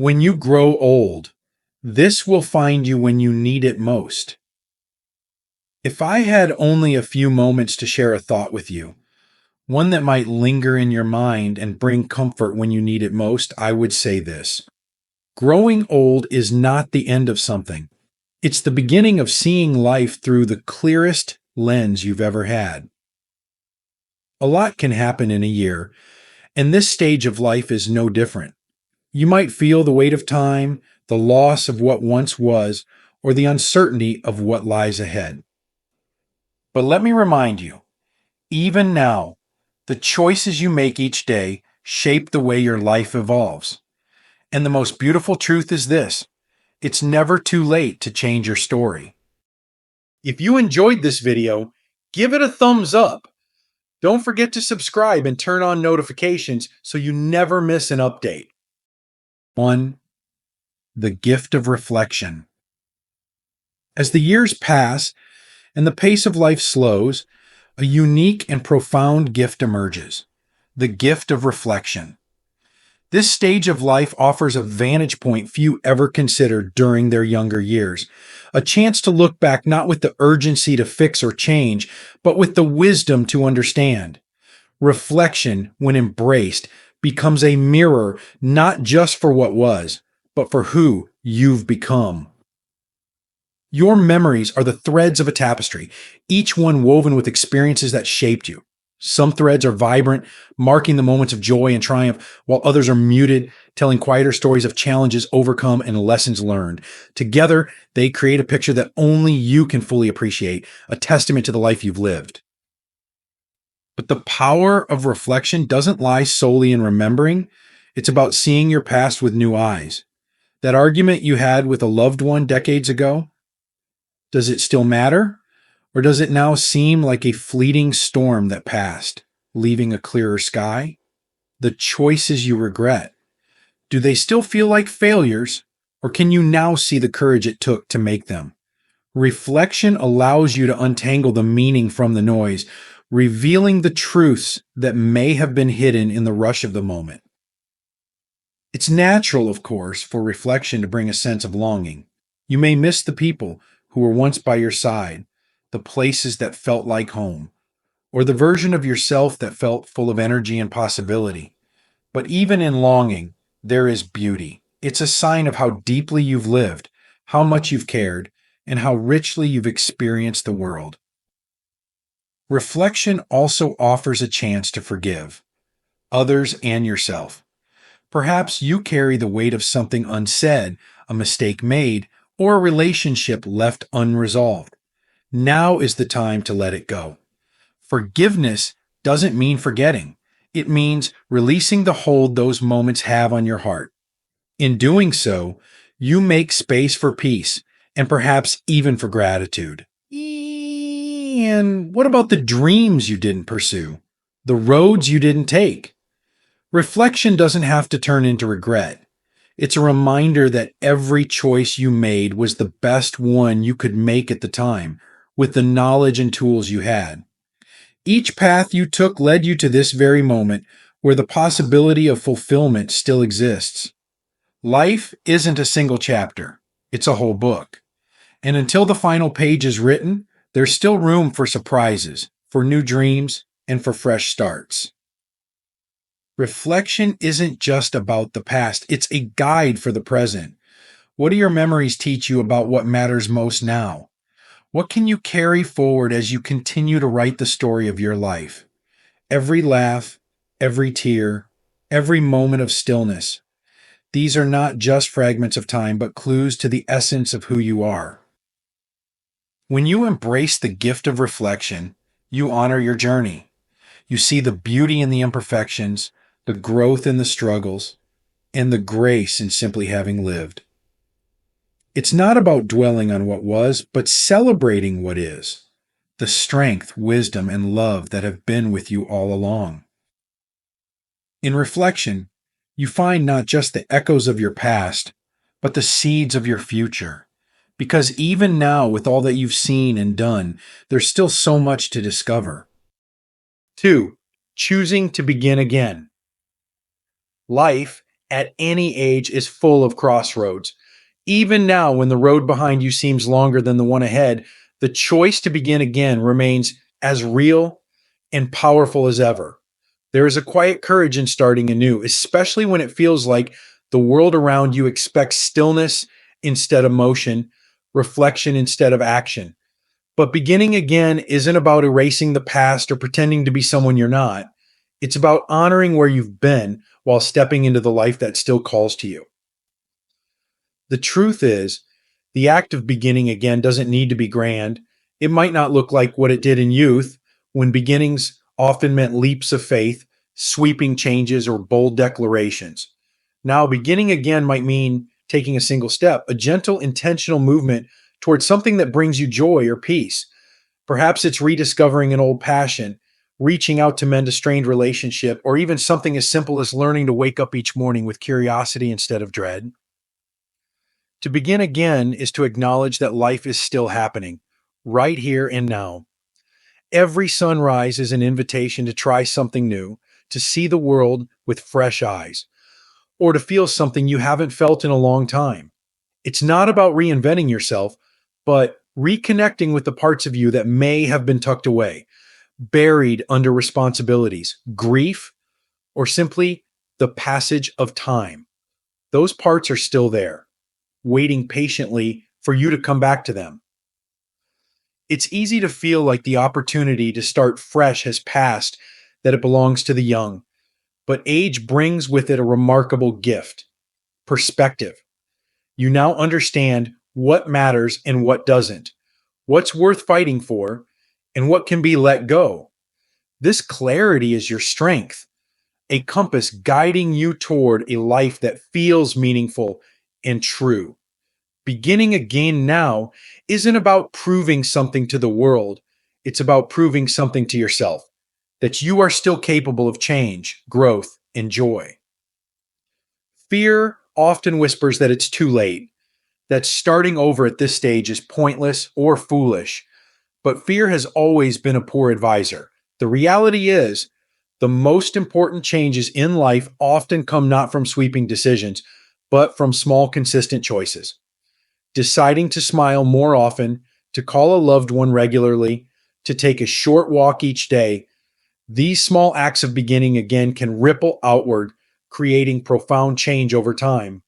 When you grow old, this will find you when you need it most. If I had only a few moments to share a thought with you, one that might linger in your mind and bring comfort when you need it most, I would say this. Growing old is not the end of something. It's the beginning of seeing life through the clearest lens you've ever had. A lot can happen in a year, and this stage of life is no different. You might feel the weight of time, the loss of what once was, or the uncertainty of what lies ahead. But let me remind you, even now, the choices you make each day shape the way your life evolves. And the most beautiful truth is this: it's never too late to change your story. If you enjoyed this video, give it a thumbs up. Don't forget to subscribe and turn on notifications so you never miss an update. 1. The gift of reflection. As the years pass and the pace of life slows, a unique and profound gift emerges: the gift of reflection. This stage of life offers a vantage point few ever considered during their younger years, a chance to look back not with the urgency to fix or change, but with the wisdom to understand. Reflection, when embraced, becomes a mirror not just for what was, but for who you've become. Your memories are the threads of a tapestry, each one woven with experiences that shaped you. Some threads are vibrant, marking the moments of joy and triumph, while others are muted, telling quieter stories of challenges overcome and lessons learned. Together, they create a picture that only you can fully appreciate, a testament to the life you've lived. But the power of reflection doesn't lie solely in remembering. It's about seeing your past with new eyes. That argument you had with a loved one decades ago, does it still matter? Or does it now seem like a fleeting storm that passed, leaving a clearer sky? The choices you regret, do they still feel like failures, or can you now see the courage it took to make them? Reflection allows you to untangle the meaning from the noise, revealing the truths that may have been hidden in the rush of the moment. It's natural, of course, for reflection to bring a sense of longing. You may miss the people who were once by your side, the places that felt like home, or the version of yourself that felt full of energy and possibility. But even in longing, there is beauty. It's a sign of how deeply you've lived, how much you've cared, and how richly you've experienced the world. Reflection also offers a chance to forgive others and yourself. Perhaps you carry the weight of something unsaid, a mistake made, or a relationship left unresolved. Now is the time to let it go. Forgiveness doesn't mean forgetting. It means releasing the hold those moments have on your heart. In doing so, you make space for peace and perhaps even for gratitude. And what about the dreams you didn't pursue? The roads you didn't take? Reflection doesn't have to turn into regret. It's a reminder that every choice you made was the best one you could make at the time, with the knowledge and tools you had. Each path you took led you to this very moment where the possibility of fulfillment still exists. Life isn't a single chapter, it's a whole book. And until the final page is written, there's still room for surprises, for new dreams, and for fresh starts. Reflection isn't just about the past, it's a guide for the present. What do your memories teach you about what matters most now? What can you carry forward as you continue to write the story of your life? Every laugh, every tear, every moment of stillness. These are not just fragments of time, but clues to the essence of who you are. When you embrace the gift of reflection, you honor your journey. You see the beauty in the imperfections, the growth in the struggles, and the grace in simply having lived. It's not about dwelling on what was, but celebrating what is, the strength, wisdom, and love that have been with you all along. In reflection, you find not just the echoes of your past, but the seeds of your future. Because even now, with all that you've seen and done, there's still so much to discover. 2. Choosing to begin again. Life, at any age is full of crossroads. Even now, when the road behind you seems longer than the one ahead, the choice to begin again remains as real and powerful as ever. There is a quiet courage in starting anew, especially when it feels like the world around you expects stillness instead of motion, reflection instead of action. But beginning again isn't about erasing the past or pretending to be someone you're not. It's about honoring where you've been while stepping into the life that still calls to you. The truth is, the act of beginning again doesn't need to be grand. It might not look like what it did in youth, when beginnings often meant leaps of faith, sweeping changes, or bold declarations. Now, beginning again might mean taking a single step, a gentle, intentional movement towards something that brings you joy or peace. Perhaps it's rediscovering an old passion, reaching out to mend a strained relationship, or even something as simple as learning to wake up each morning with curiosity instead of dread. To begin again is to acknowledge that life is still happening, right here and now. Every sunrise is an invitation to try something new, to see the world with fresh eyes, or to feel something you haven't felt in a long time. It's not about reinventing yourself, but reconnecting with the parts of you that may have been tucked away, buried under responsibilities, grief, or simply the passage of time. Those parts are still there, waiting patiently for you to come back to them. It's easy to feel like the opportunity to start fresh has passed, that it belongs to the young. But age brings with it a remarkable gift: perspective. You now understand what matters and what doesn't, what's worth fighting for, and what can be let go. This clarity is your strength, a compass guiding you toward a life that feels meaningful and true. Beginning again now isn't about proving something to the world, it's about proving something to yourself, that you are still capable of change, growth, and joy. Fear often whispers that it's too late, that starting over at this stage is pointless or foolish, but fear has always been a poor advisor. The reality is, the most important changes in life often come not from sweeping decisions, but from small, consistent choices. Deciding to smile more often, to call a loved one regularly, to take a short walk each day, these small acts of beginning again can ripple outward, creating profound change over time.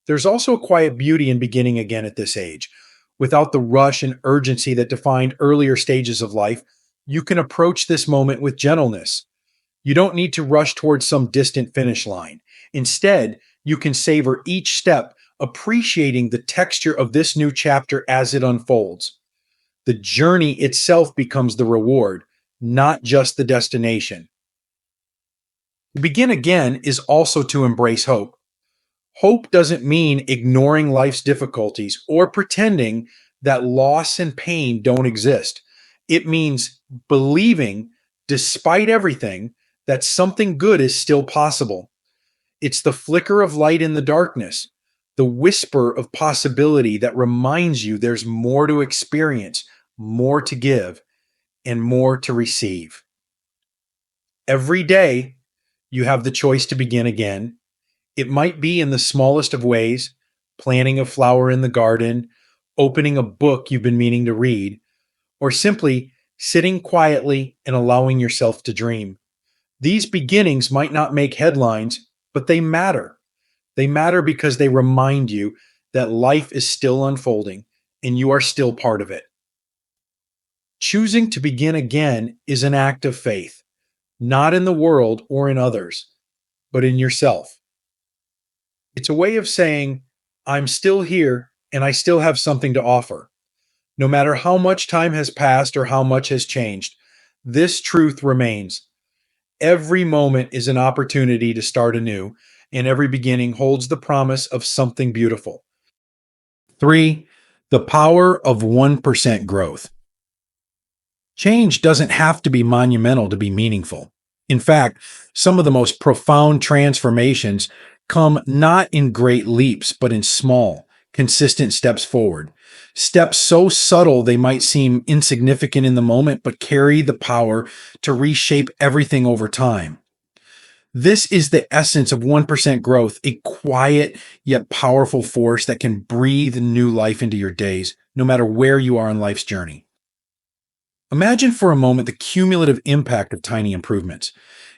There's also a quiet beauty in beginning again at this age. Without the rush and urgency that defined earlier stages of life, you can approach this moment with gentleness. You don't need to rush towards some distant finish line. Instead, you can savor each step, appreciating the texture of this new chapter as it unfolds. The journey itself becomes the reward, not just the destination. To begin again is also to embrace hope. Hope doesn't mean ignoring life's difficulties or pretending that loss and pain don't exist. It means believing, despite everything, that something good is still possible. It's the flicker of light in the darkness, the whisper of possibility that reminds you there's more to experience, more to give, and more to receive. Every day, you have the choice to begin again. It might be in the smallest of ways: planting a flower in the garden, opening a book you've been meaning to read, or simply sitting quietly and allowing yourself to dream. These beginnings might not make headlines, but they matter. They matter because they remind you that life is still unfolding and you are still part of it. Choosing to begin again is an act of faith, not in the world or in others, but in yourself. It's a way of saying, I'm still here and I still have something to offer. No matter how much time has passed or how much has changed, this truth remains. Every moment is an opportunity to start anew, and every beginning holds the promise of something beautiful. 3. The power of 1% growth. Change doesn't have to be monumental to be meaningful. In fact, some of the most profound transformations come not in great leaps, but in small, consistent steps forward. Steps so subtle they might seem insignificant in the moment, but carry the power to reshape everything over time. This is the essence of 1% growth, a quiet yet powerful force that can breathe new life into your days, no matter where you are on life's journey. Imagine for a moment the cumulative impact of tiny improvements.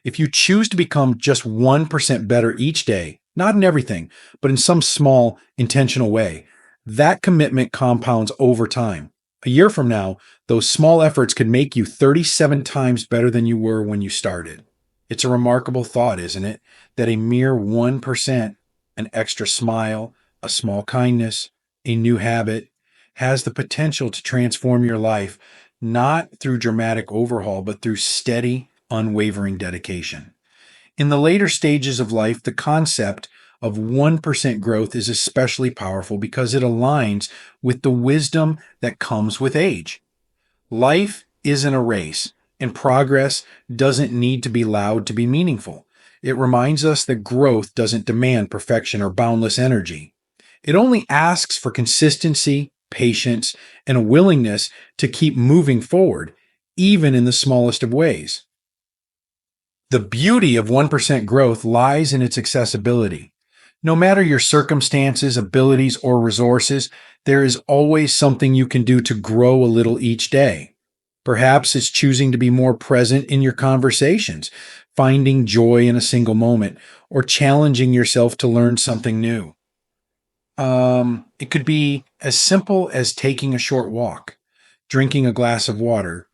If you choose to become just 1% better each day, not in everything, but in some small, intentional way, that commitment compounds over time. A year from now, those small efforts could make you 37 times better than you were when you started. It's a remarkable thought, isn't it? That a mere 1%, an extra smile, a small kindness, a new habit, has the potential to transform your life, not through dramatic overhaul, but through steady, unwavering dedication. In the later stages of life, the concept of 1% growth is especially powerful because it aligns with the wisdom that comes with age. Life isn't a race, and progress doesn't need to be loud to be meaningful. It reminds us that growth doesn't demand perfection or boundless energy. It only asks for consistency, patience, and a willingness to keep moving forward, even in the smallest of ways. The beauty of 1% growth lies in its accessibility. No matter your circumstances, abilities, or resources, there is always something you can do to grow a little each day. Perhaps it's choosing to be more present in your conversations, finding joy in a single moment, or challenging yourself to learn something new. It could be as simple as taking a short walk, drinking a glass of water,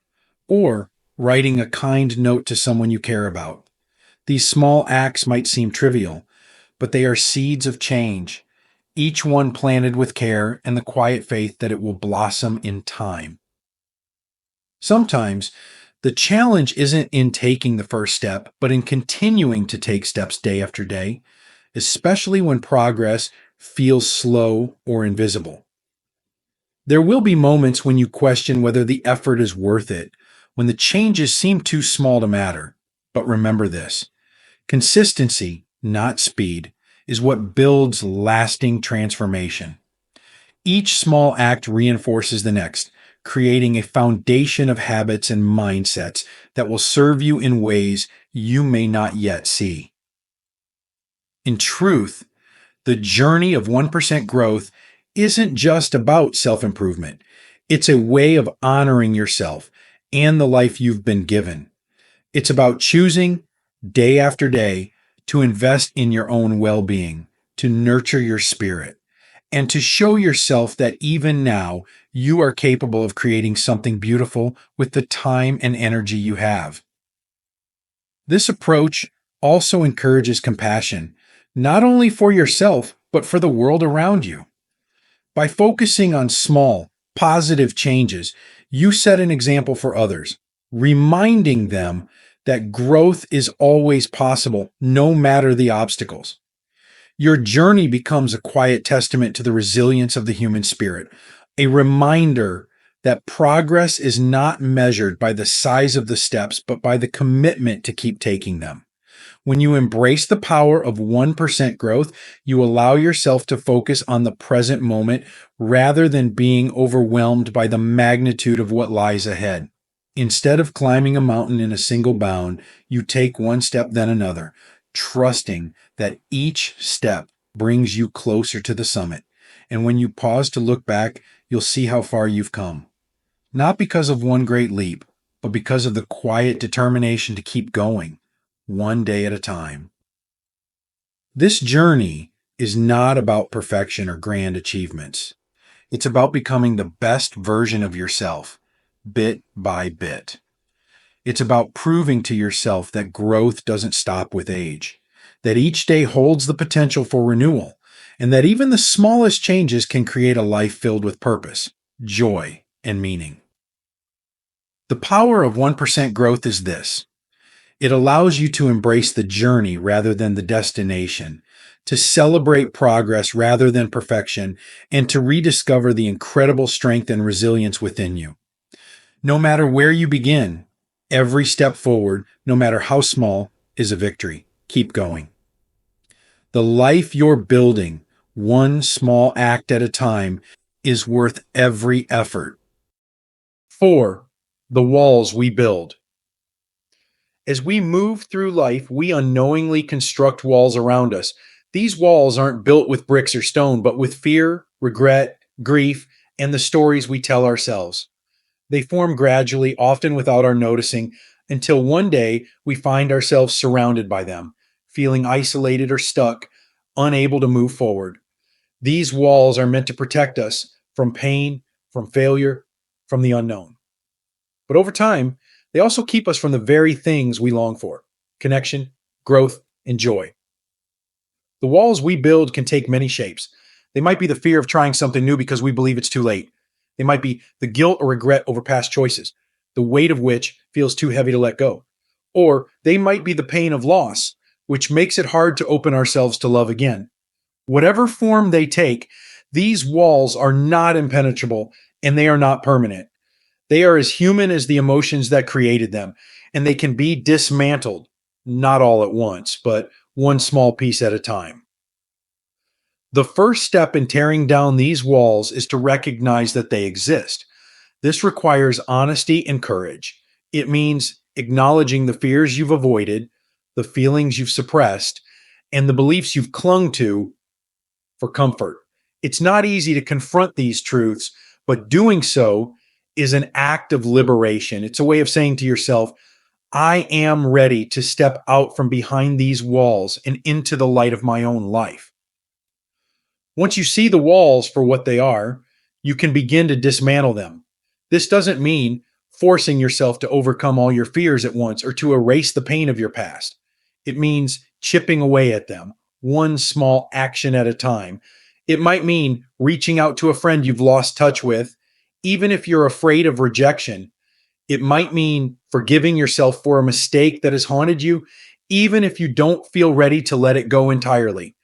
or writing a kind note to someone you care about. These small acts might seem trivial, but they are seeds of change, each one planted with care and the quiet faith that it will blossom in time. Sometimes the challenge isn't in taking the first step, but in continuing to take steps day after day, especially when progress feels slow or invisible. There will be moments when you question whether the effort is worth it, when the changes seem too small to matter. But remember this: consistency, not speed, is what builds lasting transformation. Each small act reinforces the next, creating a foundation of habits and mindsets that will serve you in ways you may not yet see. In truth, the journey of 1% growth isn't just about self improvement, it's a way of honoring yourself and the life you've been given. It's about choosing, day after day, to invest in your own well being, to nurture your spirit, and to show yourself that even now you are capable of creating something beautiful with the time and energy you have. This approach also encourages compassion, not only for yourself, but for the world around you. By focusing on small, positive changes, you set an example for others, reminding them that growth is always possible, no matter the obstacles. Your journey becomes a quiet testament to the resilience of the human spirit, a reminder that progress is not measured by the size of the steps, but by the commitment to keep taking them. When you embrace the power of 1% growth, you allow yourself to focus on the present moment rather than being overwhelmed by the magnitude of what lies ahead. Instead of climbing a mountain in a single bound, you take one step then another, trusting that each step brings you closer to the summit. And when you pause to look back, you'll see how far you've come. Not because of one great leap, but because of the quiet determination to keep going, one day at a time. This journey is not about perfection or grand achievements. It's about becoming the best version of yourself, bit by bit. It's about proving to yourself that growth doesn't stop with age, that each day holds the potential for renewal, and that even the smallest changes can create a life filled with purpose, joy, and meaning. The power of 1% growth is this: it allows you to embrace the journey rather than the destination, to celebrate progress rather than perfection, and to rediscover the incredible strength and resilience within you. No matter where you begin, every step forward, no matter how small, is a victory. Keep going. The life you're building, one small act at a time, is worth every effort. 4. The walls we build. As we move through life, we unknowingly construct walls around us. These walls aren't built with bricks or stone, but with fear, regret, grief, and the stories we tell ourselves. They form gradually, often without our noticing, until one day we find ourselves surrounded by them, feeling isolated or stuck, unable to move forward. These walls are meant to protect us from pain, from failure, from the unknown. But over time, they also keep us from the very things we long for: connection, growth, and joy. The walls we build can take many shapes. They might be the fear of trying something new because we believe it's too late. They might be the guilt or regret over past choices, the weight of which feels too heavy to let go. Or they might be the pain of loss, which makes it hard to open ourselves to love again. Whatever form they take, these walls are not impenetrable and they are not permanent. They are as human as the emotions that created them, and they can be dismantled, not all at once, but one small piece at a time. The first step in tearing down these walls is to recognize that they exist. This requires honesty and courage. It means acknowledging the fears you've avoided, the feelings you've suppressed, and the beliefs you've clung to for comfort. It's not easy to confront these truths, but doing so is an act of liberation. It's a way of saying to yourself, I am ready to step out from behind these walls and into the light of my own life. Once you see the walls for what they are, you can begin to dismantle them. This doesn't mean forcing yourself to overcome all your fears at once or to erase the pain of your past. It means chipping away at them, one small action at a time. It might mean reaching out to a friend you've lost touch with, even if you're afraid of rejection. It might mean forgiving yourself for a mistake that has haunted you, even if you don't feel ready to let it go entirely.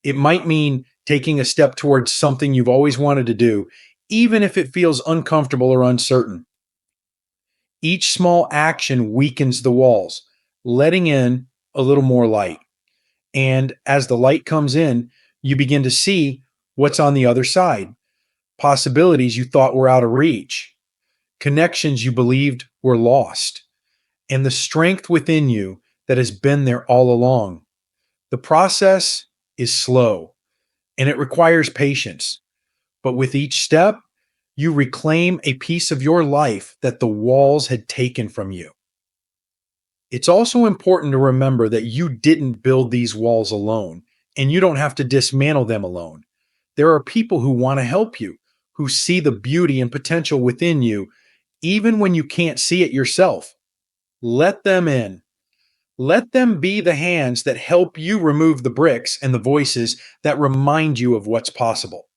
It might mean taking a step towards something you've always wanted to do, even if it feels uncomfortable or uncertain. Each small action weakens the walls, letting in a little more light. And as the light comes in, you begin to see what's on the other side: possibilities you thought were out of reach, connections you believed were lost, and the strength within you that has been there all along. The process is slow and it requires patience, but with each step, you reclaim a piece of your life that the walls had taken from you. It's also important to remember that you didn't build these walls alone, and you don't have to dismantle them alone. There are people who want to help you, who see the beauty and potential within you, even when you can't see it yourself. Let them in. Let them be the hands that help you remove the bricks and the voices that remind you of what's possible.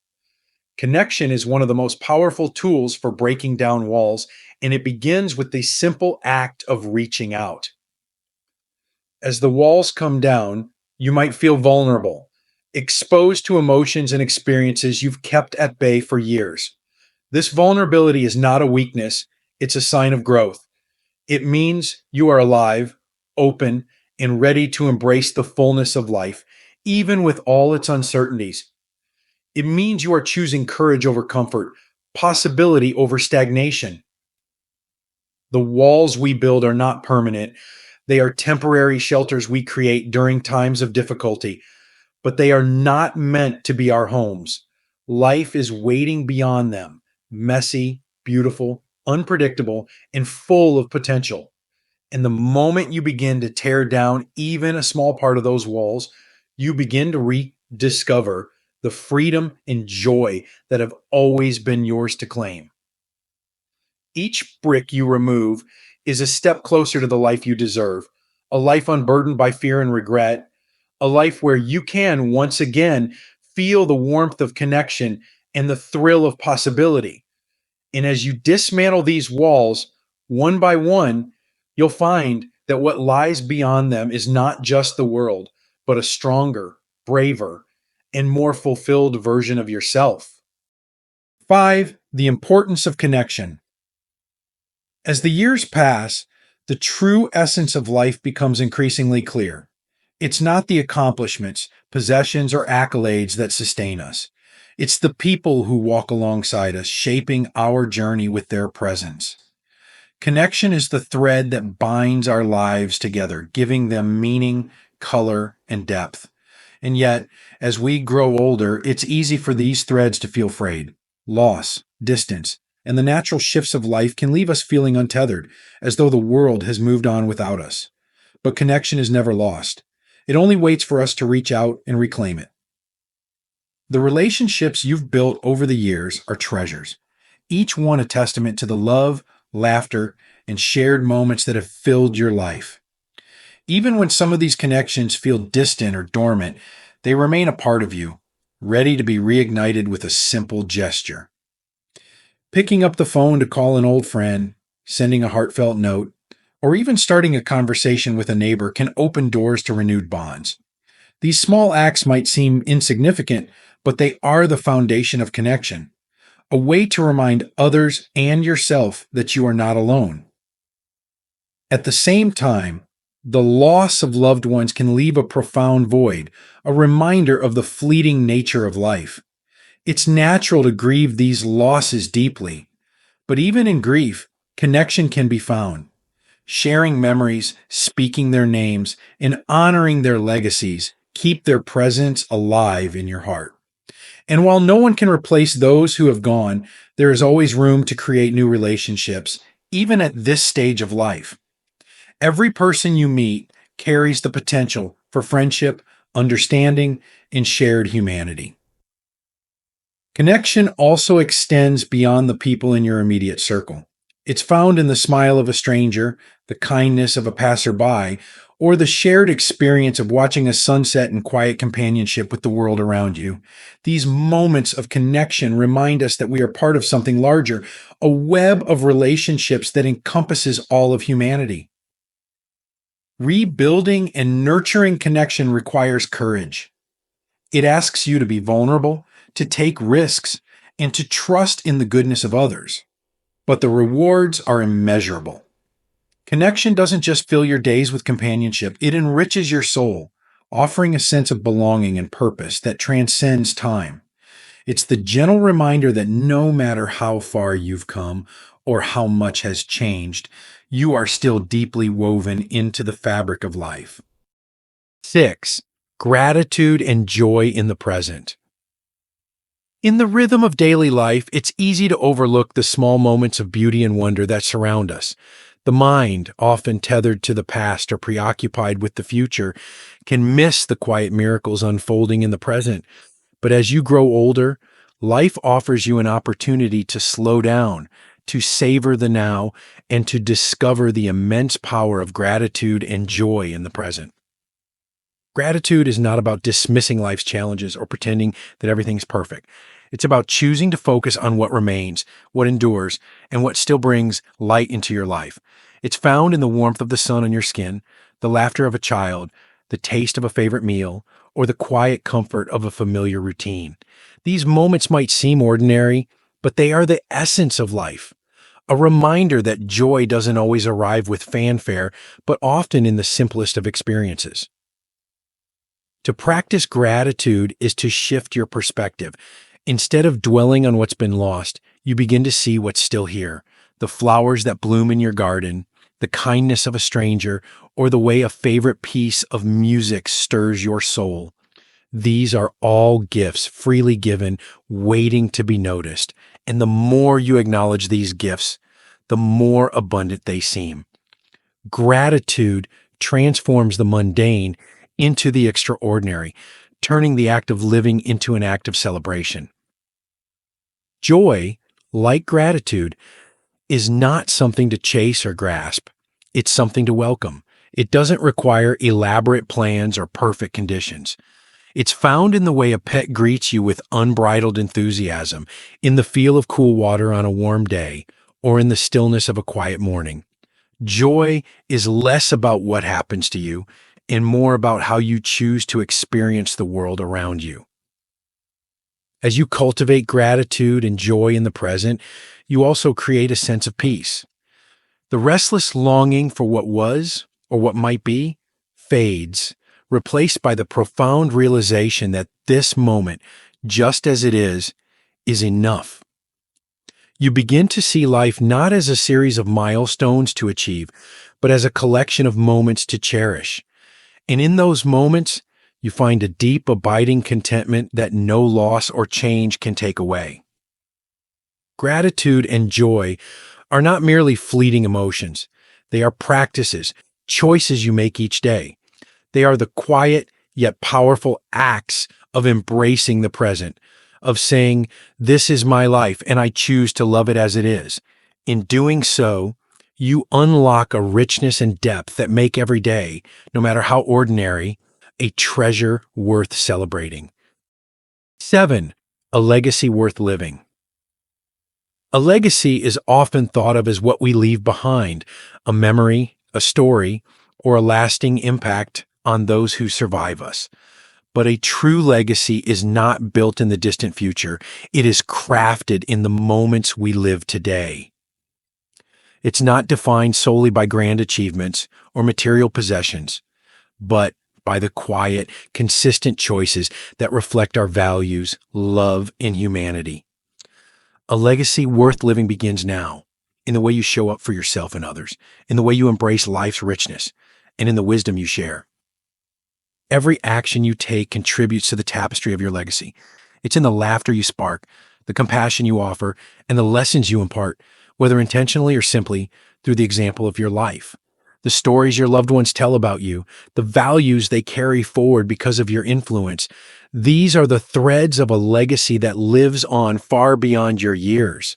Connection is one of the most powerful tools for breaking down walls, and it begins with the simple act of reaching out. As the walls come down, you might feel vulnerable, exposed to emotions and experiences you've kept at bay for years. This vulnerability is not a weakness, it's a sign of growth. It means you are alive, open, and ready to embrace the fullness of life, even with all its uncertainties. It means you are choosing courage over comfort, possibility over stagnation. The walls we build are not permanent. They are temporary shelters we create during times of difficulty, but they are not meant to be our homes. Life is waiting beyond them, messy, beautiful, unpredictable, and full of potential. And the moment you begin to tear down even a small part of those walls, you begin to rediscover the freedom and joy that have always been yours to claim. Each brick you remove is a step closer to the life you deserve, a life unburdened by fear and regret, a life where you can once again feel the warmth of connection and the thrill of possibility. And as you dismantle these walls one by one, you'll find that what lies beyond them is not just the world, but a stronger, braver, and more fulfilled version of yourself. 5. The importance of connection. As the years pass, the true essence of life becomes increasingly clear. It's not the accomplishments, possessions, or accolades that sustain us. It's the people who walk alongside us, shaping our journey with their presence. Connection is the thread that binds our lives together, giving them meaning, color, and depth. And yet, as we grow older, it's easy for these threads to feel frayed. Loss, distance, and the natural shifts of life can leave us feeling untethered, as though the world has moved on without us. But connection is never lost. It only waits for us to reach out and reclaim it. The relationships you've built over the years are treasures, each one a testament to the love, laughter, and shared moments that have filled your life. Even when some of these connections feel distant or dormant, they remain a part of you, ready to be reignited with a simple gesture. Picking up the phone to call an old friend, sending a heartfelt note, or even starting a conversation with a neighbor can open doors to renewed bonds. These small acts might seem insignificant, but they are the foundation of connection, a way to remind others and yourself that you are not alone. At the same time, the loss of loved ones can leave a profound void, a reminder of the fleeting nature of life. It's natural to grieve these losses deeply, but even in grief, connection can be found. Sharing memories, speaking their names, and honoring their legacies keep their presence alive in your heart. And while no one can replace those who have gone, there is always room to create new relationships, even at this stage of life. Every person you meet carries the potential for friendship, understanding, and shared humanity. Connection also extends beyond the people in your immediate circle. It's found in the smile of a stranger, the kindness of a passerby, or the shared experience of watching a sunset in quiet companionship with the world around you. These moments of connection remind us that we are part of something larger, a web of relationships that encompasses all of humanity. Rebuilding and nurturing connection requires courage. It asks you to be vulnerable, to take risks, and to trust in the goodness of others. But the rewards are immeasurable. Connection doesn't just fill your days with companionship, it enriches your soul, offering a sense of belonging and purpose that transcends time. It's the gentle reminder that no matter how far you've come or how much has changed, you are still deeply woven into the fabric of life. 6. Gratitude and joy in the present. In the rhythm of daily life, it's easy to overlook the small moments of beauty and wonder that surround us. The mind, often tethered to the past or preoccupied with the future, can miss the quiet miracles unfolding in the present. But as you grow older, life offers you an opportunity to slow down, to savor the now, and to discover the immense power of gratitude and joy in the present. Gratitude is not about dismissing life's challenges or pretending that everything's perfect. It's about choosing to focus on what remains, what endures, and what still brings light into your life. It's found in the warmth of the sun on your skin, the laughter of a child, the taste of a favorite meal, or the quiet comfort of a familiar routine. These moments might seem ordinary, but they are the essence of life. A reminder that joy doesn't always arrive with fanfare, but often in the simplest of experiences. To practice gratitude is to shift your perspective. Instead of dwelling on what's been lost, you begin to see what's still here. The flowers that bloom in your garden, the kindness of a stranger, or the way a favorite piece of music stirs your soul. These are all gifts freely given, waiting to be noticed. And the more you acknowledge these gifts, the more abundant they seem. Gratitude transforms the mundane into the extraordinary, turning the act of living into an act of celebration. Joy, like gratitude, is not something to chase or grasp. It's something to welcome. It doesn't require elaborate plans or perfect conditions. It's found in the way a pet greets you with unbridled enthusiasm, in the feel of cool water on a warm day, or in the stillness of a quiet morning. Joy is less about what happens to you and more about how you choose to experience the world around you. As you cultivate gratitude and joy in the present, you also create a sense of peace. The restless longing for what was or what might be fades, replaced by the profound realization that this moment, just as it is enough. You begin to see life not as a series of milestones to achieve, but as a collection of moments to cherish. And in those moments, you find a deep, abiding contentment that no loss or change can take away. Gratitude and joy are not merely fleeting emotions. They are practices, choices you make each day. They are the quiet yet powerful acts of embracing the present, of saying, "This is my life and I choose to love it as it is." In doing so, you unlock a richness and depth that make every day, no matter how ordinary, a treasure worth celebrating. 7. A legacy worth living. A legacy is often thought of as what we leave behind, a memory, a story, or a lasting impact on those who survive us. But a true legacy is not built in the distant future. It is crafted in the moments we live today. It's not defined solely by grand achievements or material possessions, but by the quiet, consistent choices that reflect our values, love, and humanity. A legacy worth living begins now, in the way you show up for yourself and others, in the way you embrace life's richness, and in the wisdom you share. Every action you take contributes to the tapestry of your legacy. It's in the laughter you spark, the compassion you offer, and the lessons you impart, whether intentionally or simply through the example of your life. The stories your loved ones tell about you, the values they carry forward because of your influence, these are the threads of a legacy that lives on far beyond your years.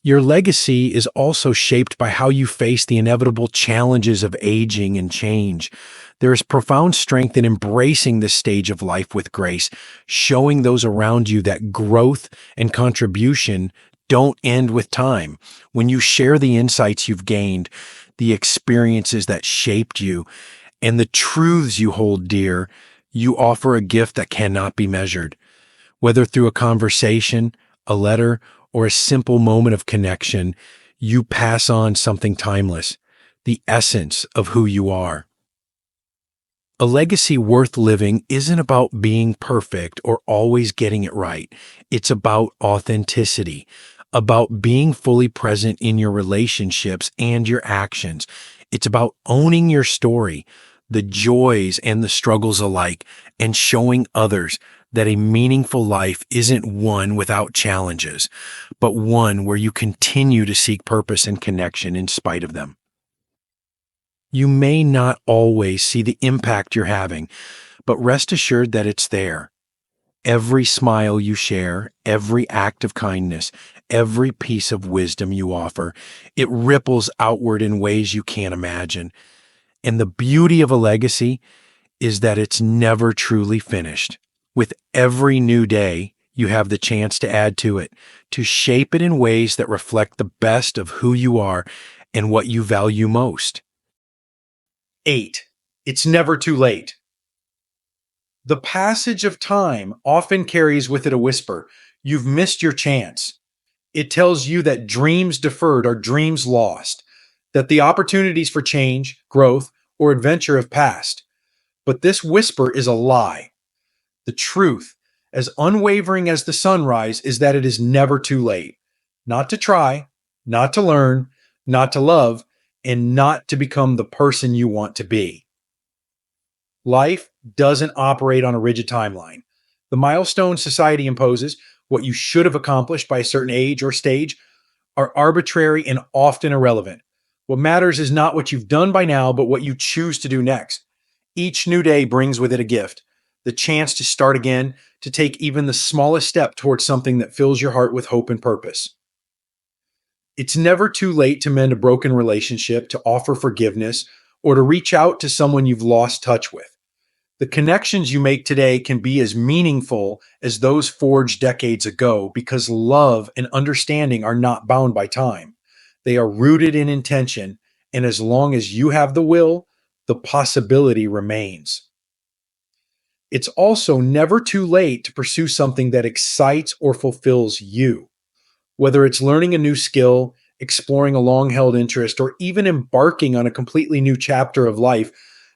Your legacy is also shaped by how you face the inevitable challenges of aging and change. There is profound strength in embracing this stage of life with grace, showing those around you that growth and contribution don't end with time. When you share the insights you've gained, the experiences that shaped you, and the truths you hold dear, you offer a gift that cannot be measured. Whether through a conversation, a letter, or a simple moment of connection, you pass on something timeless, the essence of who you are. A legacy worth living isn't about being perfect or always getting it right. It's about authenticity, about being fully present in your relationships and your actions. It's about owning your story, the joys and the struggles alike, and showing others that a meaningful life isn't one without challenges, but one where you continue to seek purpose and connection in spite of them. You may not always see the impact you're having, but rest assured that it's there. Every smile you share, every act of kindness, every piece of wisdom you offer, it ripples outward in ways you can't imagine. And the beauty of a legacy is that it's never truly finished. With every new day, you have the chance to add to it, to shape it in ways that reflect the best of who you are and what you value most. 8. It's never too late. The passage of time often carries with it a whisper, "You've missed your chance." It tells you that dreams deferred are dreams lost, that the opportunities for change, growth, or adventure have passed. But this whisper is a lie. The truth, as unwavering as the sunrise, is that it is never too late. Not to try, not to learn, not to love, and not to become the person you want to be. Life doesn't operate on a rigid timeline. The milestones society imposes, what you should have accomplished by a certain age or stage, are arbitrary and often irrelevant. What matters is not what you've done by now, but what you choose to do next. Each new day brings with it a gift, the chance to start again, to take even the smallest step towards something that fills your heart with hope and purpose. It's never too late to mend a broken relationship, to offer forgiveness, or to reach out to someone you've lost touch with. The connections you make today can be as meaningful as those forged decades ago because love and understanding are not bound by time. They are rooted in intention, and as long as you have the will, the possibility remains. It's also never too late to pursue something that excites or fulfills you. Whether it's learning a new skill, exploring a long held interest, or even embarking on a completely new chapter of life,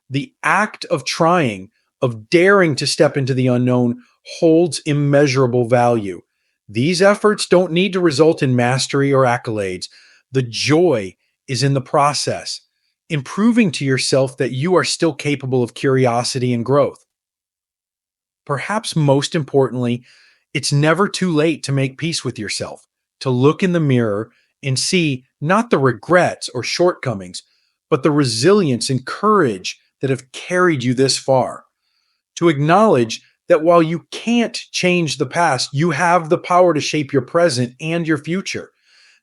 the act of trying, of daring to step into the unknown, holds immeasurable value. These efforts don't need to result in mastery or accolades. The joy is in the process, in proving to yourself that you are still capable of curiosity and growth. Perhaps most importantly, it's never too late to make peace with yourself, to look in the mirror and see not the regrets or shortcomings, but the resilience and courage that have carried you this far. To acknowledge that while you can't change the past, you have the power to shape your present and your future.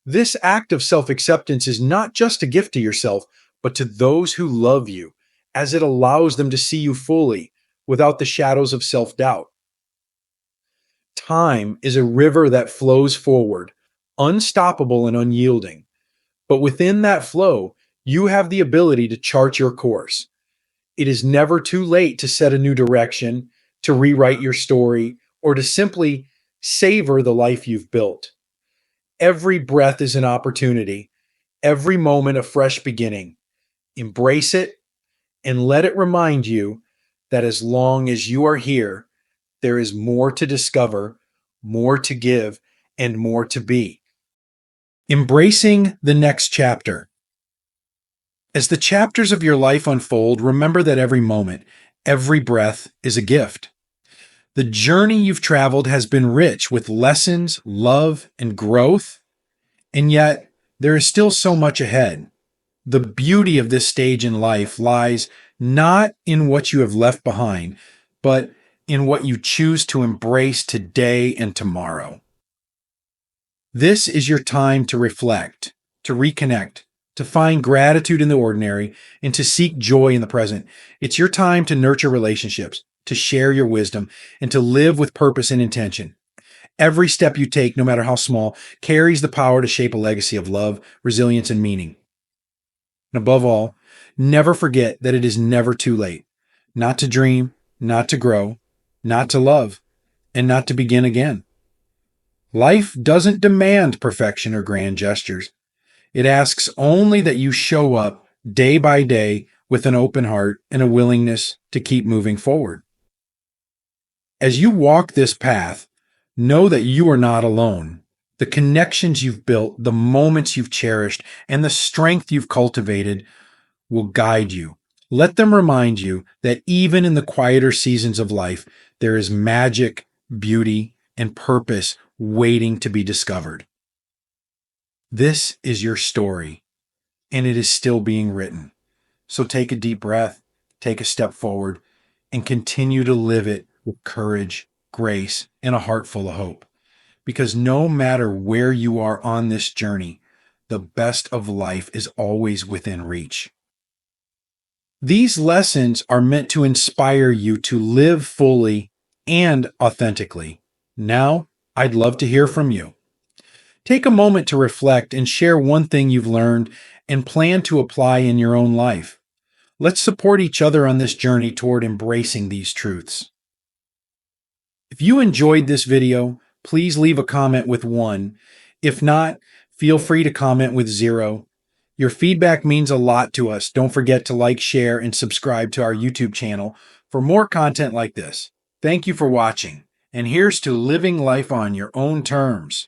This act of self acceptance is not just a gift to yourself, but to those who love you, as it allows them to see you fully without the shadows of self doubt. Time is a river that flows forward, unstoppable and unyielding. But within that flow, you have the ability to chart your course. It is never too late to set a new direction, to rewrite your story, or to simply savor the life you've built. Every breath is an opportunity, every moment a fresh beginning. Embrace it and let it remind you that as long as you are here, there is more to discover, more to give, and more to be. Embracing the next chapter. As the chapters of your life unfold, remember that every moment, every breath is a gift. The journey you've traveled has been rich with lessons, love, and growth, and yet there is still so much ahead. The beauty of this stage in life lies not in what you have left behind, but in what you choose to embrace today and tomorrow. This is your time to reflect, to reconnect, to find gratitude in the ordinary, and to seek joy in the present. It's your time to nurture relationships, to share your wisdom, and to live with purpose and intention. Every step you take, no matter how small, carries the power to shape a legacy of love, resilience, and meaning. And above all, never forget that it is never too late. Not to dream, not to grow, not to love, and not to begin again. Life doesn't demand perfection or grand gestures. It asks only that you show up day by day with an open heart and a willingness to keep moving forward. As you walk this path, know that you are not alone. The connections you've built, the moments you've cherished, and the strength you've cultivated will guide you. Let them remind you that even in the quieter seasons of life, there is magic, beauty, and purpose waiting to be discovered. This is your story, and it is still being written. So take a deep breath, take a step forward, and continue to live it with courage, grace, and a heart full of hope. Because no matter where you are on this journey, the best of life is always within reach. These lessons are meant to inspire you to live fully and authentically. Now, I'd love to hear from you. Take a moment to reflect and share one thing you've learned and plan to apply in your own life. Let's support each other on this journey toward embracing these truths. If you enjoyed this video, please leave a comment with 1. If not, feel free to comment with 0. Your feedback means a lot to us. Don't forget to like, share, and subscribe to our YouTube channel for more content like this. Thank you for watching, and here's to living life on your own terms.